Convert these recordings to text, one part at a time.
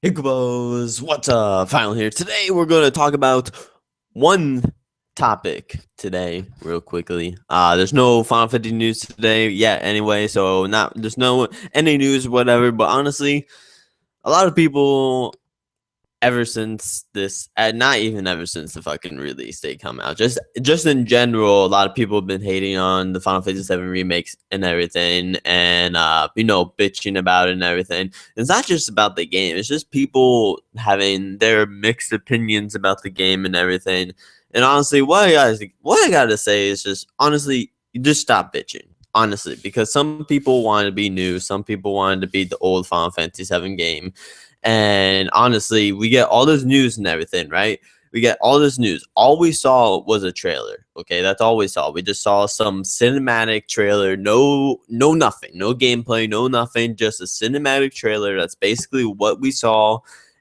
Hickabos, what's up? Final here. Today we're going to talk about one topic today, real quickly. There's no Final Fantasy news today yet, anyway, so there's no any news, whatever. But honestly, a lot of people ever since this, not even ever since the fucking release date come out, just in general, a lot of people have been hating on the Final Fantasy 7 remakes and everything, and bitching about it and everything. It's not just about the game; it's just people having their mixed opinions about the game and everything. And honestly, what I gotta say is just honestly, you just stop bitching. Honestly, because some people want to be new, some people wanted to be the old Final Fantasy 7 game, and honestly, we get all this news and everything, right? We get all this news. All we saw was a trailer. Okay, that's all we saw. We just saw some cinematic trailer. No nothing. No gameplay, no nothing. Just a cinematic trailer. That's basically what we saw.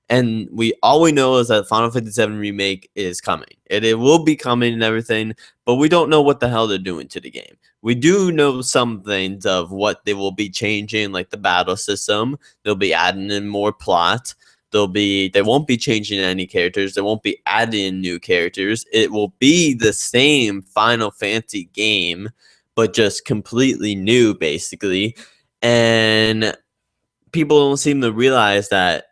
And all we know is that Final Fantasy 7 Remake is coming. It will be coming and everything, but we don't know what the hell they're doing to the game. We do know some things of what they will be changing, like the battle system. They'll be adding in more plot. They won't be changing any characters. They won't be adding new characters. It will be the same Final Fantasy game, but just completely new, basically. And people don't seem to realize that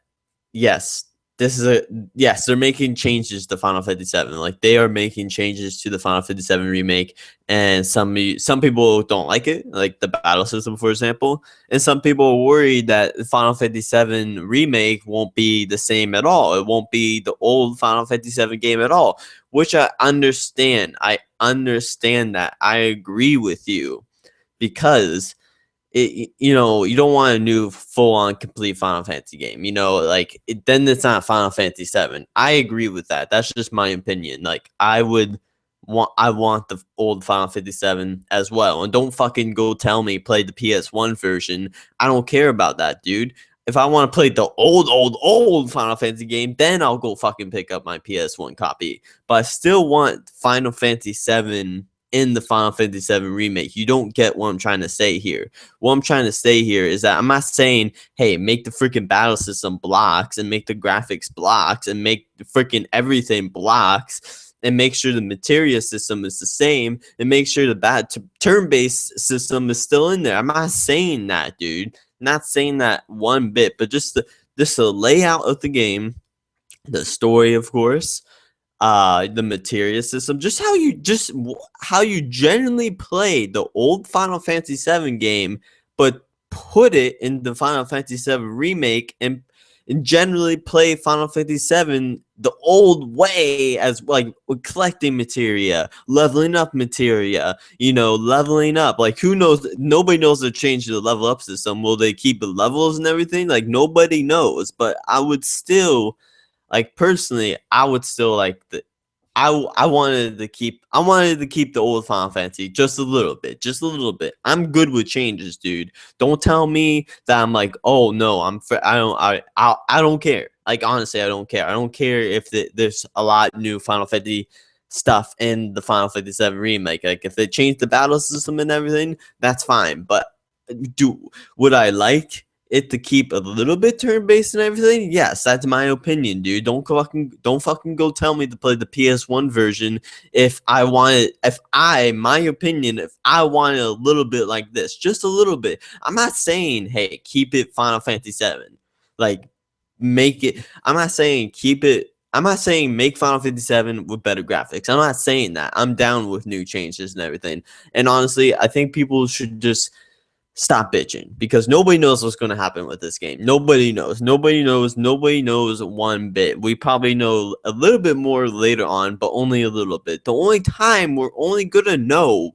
yes, they're making changes to Final Fantasy 7. Like they are making changes to the Final Fantasy 7 remake, and some people don't like it, like the battle system, for example, and some people are worried that the Final Fantasy 7 remake won't be the same at all. It won't be the old Final Fantasy 7 game at all, which I understand. I understand that. I agree with you because you don't want a new full-on complete Final Fantasy game, then it's not Final Fantasy 7. I agree with that. That's just my opinion. Like I want the old Final Fantasy 7 as well. And don't fucking go tell me play the PS1 version. I don't care about that, dude. If I want to play the old Final Fantasy game, then I'll go fucking pick up my PS1 copy. But I still want Final Fantasy 7 in the Final Fantasy 7 remake. You don't get what I'm trying to say here. What I'm trying to say here is that I'm not saying, hey, make the freaking battle system blocks and make the graphics blocks and make the freaking everything blocks and make sure the materia system is the same and make sure the turn-based system is still in there. I'm not saying that, dude. Not saying that one bit, but just the layout of the game, the story, of course, the materia system, just how you generally play the old Final Fantasy 7 game, but put it in the Final Fantasy 7 remake and generally play Final Fantasy 7 the old way, as like collecting materia, leveling up materia, leveling up. Like who knows? Nobody knows the change to the level up system. Will they keep the levels and everything? Like nobody knows. But I would still, like personally, I would still like I wanted to keep the old Final Fantasy just a little bit, I'm good with changes, dude. Don't tell me that I'm like, oh no, I don't care. Like honestly, I don't care. I don't care if there's a lot of new Final Fantasy stuff in the Final Fantasy 7 remake. Like if they change the battle system and everything, that's fine. But would I like it to keep a little bit turn-based and everything? Yes, that's my opinion, dude. Don't fucking go tell me to play the PS1 version if I want it. My opinion, if I want it a little bit like this, just a little bit. I'm not saying, hey, keep it Final Fantasy 7. Like, make it. I'm not saying keep it. I'm not saying make Final Fantasy 7 with better graphics. I'm not saying that. I'm down with new changes and everything. And honestly, I think people should just stop bitching because nobody knows what's going to happen with this game. Nobody knows. Nobody knows one bit. We probably know a little bit more later on, but only a little bit. The only time we're only going to know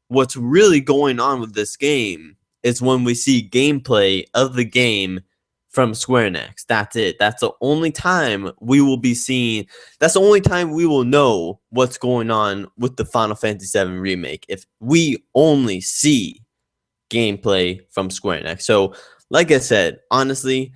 what's really going on with this game is when we see gameplay of the game from Square Enix. That's it. That's the only time we will be seeing. That's the only time we will know what's going on with the Final Fantasy VII remake. If we only see gameplay from Square Enix. So, like I said, honestly,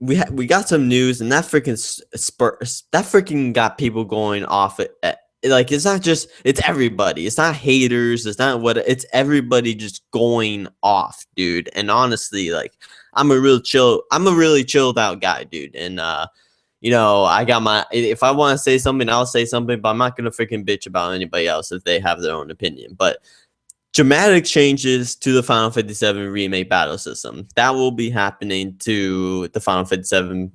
we got some news, and that freaking got people going off at like it's not just it's everybody. It's not haters. It's not what it's everybody just going off, dude. And honestly, like I'm a really chilled out guy, dude. And you know, I got my, if I want to say something, I'll say something, but I'm not gonna freaking bitch about anybody else if they have their own opinion. But dramatic changes to the Final Fantasy VII Remake battle system that will be happening to the Final Fantasy VII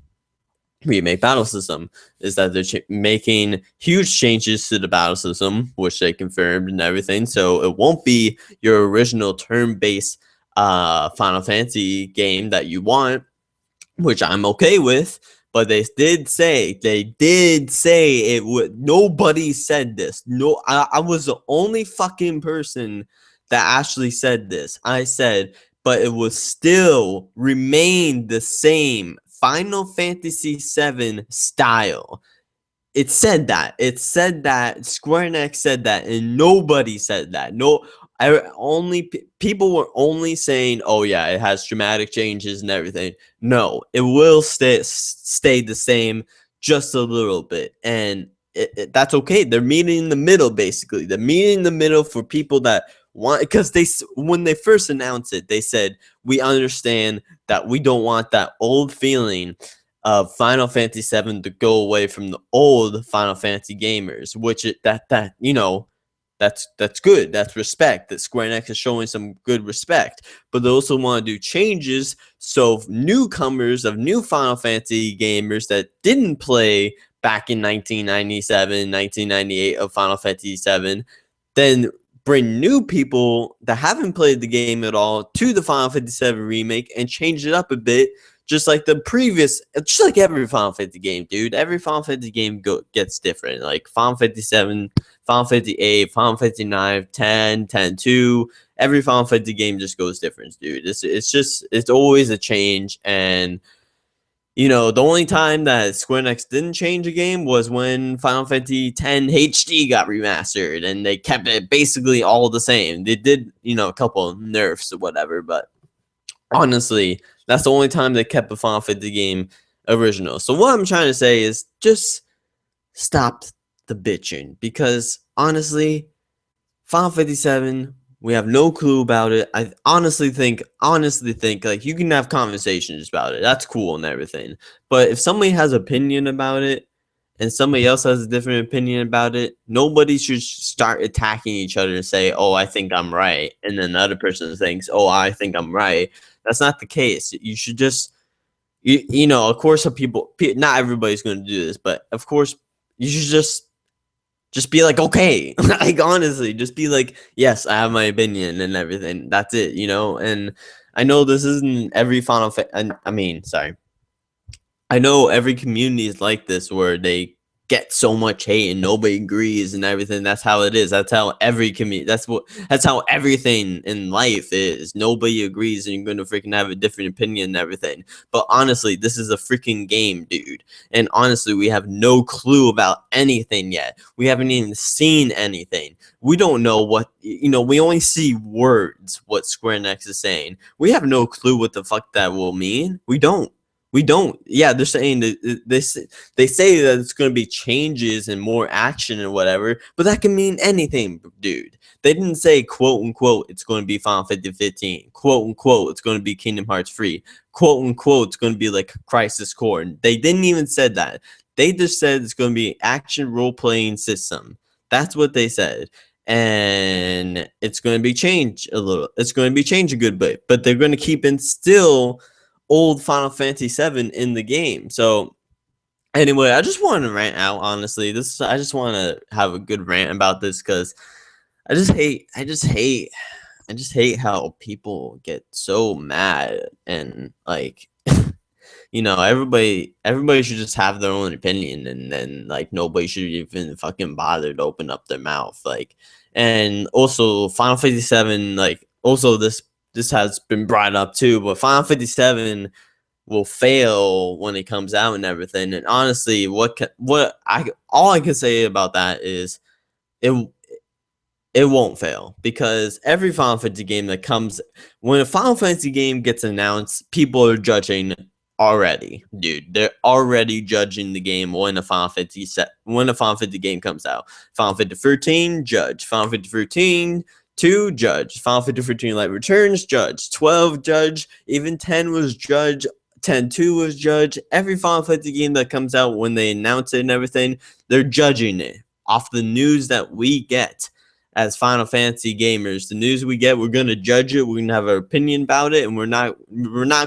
Remake battle system is that they're making huge changes to the battle system, which they confirmed and everything. So it won't be your original turn-based Final Fantasy game that you want, which I'm okay with. But they did say it would. Nobody said this. No, I was the only fucking person that actually said this. I said, but it will still remain the same Final Fantasy VII style. It said that. It said that. Square Enix said that, and nobody said that. No, people were only saying, "Oh yeah, it has dramatic changes and everything." No, it will stay the same, just a little bit, and that's okay. They're meeting in the middle, basically. They're meeting in the middle for people that want, because when they first announced it, they said, "We understand that we don't want that old feeling of Final Fantasy VII to go away from the old Final Fantasy gamers," which you know, that's good. That's respect. That Square Enix is showing some good respect. But they also want to do changes so newcomers of new Final Fantasy gamers that didn't play back in 1997, 1998 of Final Fantasy VII, then bring new people that haven't played the game at all to the Final Fantasy VII Remake and change it up a bit. Just like the previous, just like every Final Fantasy game, dude. Every Final Fantasy game gets different. Like Final Fantasy 7, Final Fantasy 8, Final Fantasy 9, 10, 10-2. Every Final Fantasy game just goes different, dude. It's always a change. And, you know, the only time that Square Enix didn't change a game was when Final Fantasy X HD got remastered. And they kept it basically all the same. They did, you know, a couple of nerfs or whatever, but honestly, that's the only time they kept a Final Fantasy game original. So what I'm trying to say is just stop the bitching, because honestly, Final Fantasy VII, we have no clue about it. I honestly think like you can have conversations about it. That's cool and everything. But if somebody has opinion about it and somebody else has a different opinion about it, nobody should start attacking each other and say, "Oh, I think I'm right," and then the other person thinks, "Oh, I think I'm right." That's not the case. You should just, you know, of course, not everybody's going to do this, but of course, you should just be like, okay, like honestly, just be like, yes, I have my opinion and everything. That's it, you know. And I know this isn't every sorry. I know every community is like this where they get so much hate and nobody agrees and everything. That's how it is. That's how every community. That's how everything in life is. Nobody agrees, and you're gonna freaking have a different opinion and everything. But honestly, this is a freaking game, dude. And honestly, we have no clue about anything yet. We haven't even seen anything. We don't know what, you know. We only see words. What Square Enix is saying. We have no clue what the fuck that will mean. We don't. Yeah, they're saying that they say that it's going to be changes and more action and whatever, but that can mean anything, dude. They didn't say, quote unquote, it's going to be Final Fantasy 15, quote unquote, it's going to be Kingdom Hearts 3, quote unquote, it's going to be like Crisis Core. They didn't even said that. They just said it's going to be action role playing system. That's what they said. And it's going to be changed a little. It's going to be changed a good bit, but they're going to keep in still old Final Fantasy 7 in the game. So anyway, I just want to rant out, honestly. I just want to have a good rant about this, because I just hate how people get so mad, and like you know, everybody should just have their own opinion, and then like nobody should even fucking bother to open up their mouth. Like, and also Final Fantasy 7, like also this has been brought up too, but Final Fantasy 7 will fail when it comes out and everything. And honestly, all I can say about that is it it won't fail, because every Final Fantasy game that comes, when a Final Fantasy game gets announced, people are judging already, dude. They're already judging the game when a Final Fantasy game comes out. Final Fantasy 13, judge. Final Fantasy 13, 2, Judge. Final Fantasy 15 Light Returns, Judge. 12, Judge. Even 10 was Judge. 10-2 was Judge. Every Final Fantasy game that comes out, when they announce it and everything, they're judging it off the news that we get as Final Fantasy gamers. The news we get, we're going to judge it. We're going to have our opinion about it, and we're not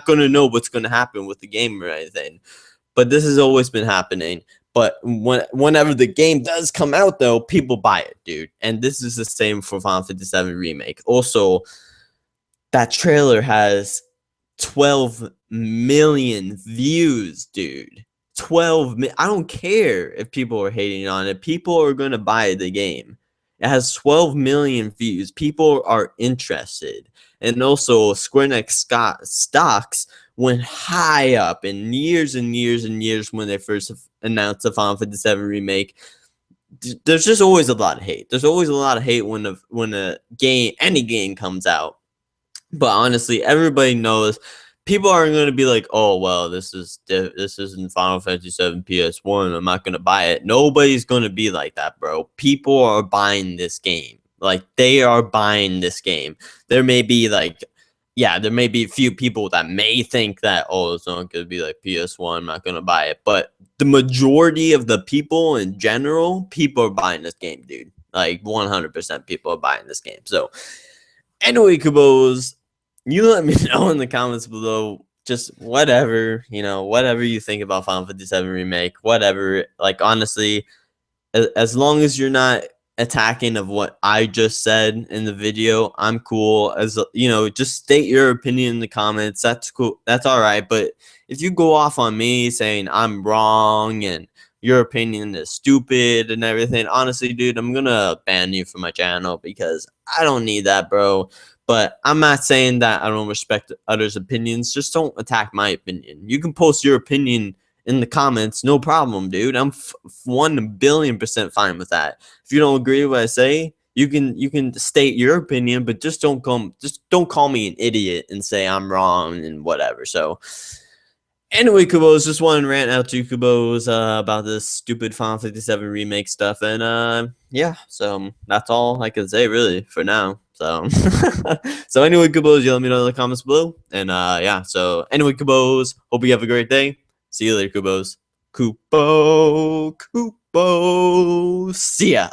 going to know what's going to happen with the game or anything. But this has always been happening. But whenever the game does come out, though, people buy it, dude. And this is the same for Final Fantasy VII Remake. Also, that trailer has 12 million views, dude. 12 million. I don't care if people are hating on it. People are going to buy the game. It has 12 million views. People are interested. And also, Square Enix stocks went high up in years and years and years when they first announced the Final Fantasy VII Remake. There's just always a lot of hate. There's always a lot of hate when a game, any game comes out. But honestly, everybody knows people aren't going to be like, oh, well, this isn't Final Fantasy VII PS1. I'm not going to buy it. Nobody's going to be like that, bro. People are buying this game. Like, they are buying this game. There may be there may be a few people that may think that, oh, it's not going to be like PS1. I'm not going to buy it. But the majority of the people in general, people are buying this game, dude. Like, 100% people are buying this game. So, anyway, Kubos, you let me know in the comments below, just whatever you think about Final Fantasy VII Remake, whatever. Like, honestly, as long as you're not attacking of what I just said in the video, I'm cool. As just state your opinion in the comments. That's cool. That's all right. But if you go off on me saying I'm wrong and your opinion is stupid and everything, honestly, dude, I'm gonna ban you from my channel because I don't need that, bro. But I'm not saying that I don't respect others' opinions. Just don't attack my opinion. You can post your opinion in the comments, no problem, dude. I'm 1,000,000,000% fine with that. If you don't agree with what I say, you can state your opinion, but just don't call me an idiot and say I'm wrong and whatever. So anyway, Kubos, just wanted to rant out to you, Kubos, about this stupid Final Fantasy VII Remake stuff. And yeah, so that's all I can say really for now. So so anyway, Kubos, you let me know in the comments below. And yeah, so anyway, Kubos, hope you have a great day. See you later, Kubos. Kupo, see ya.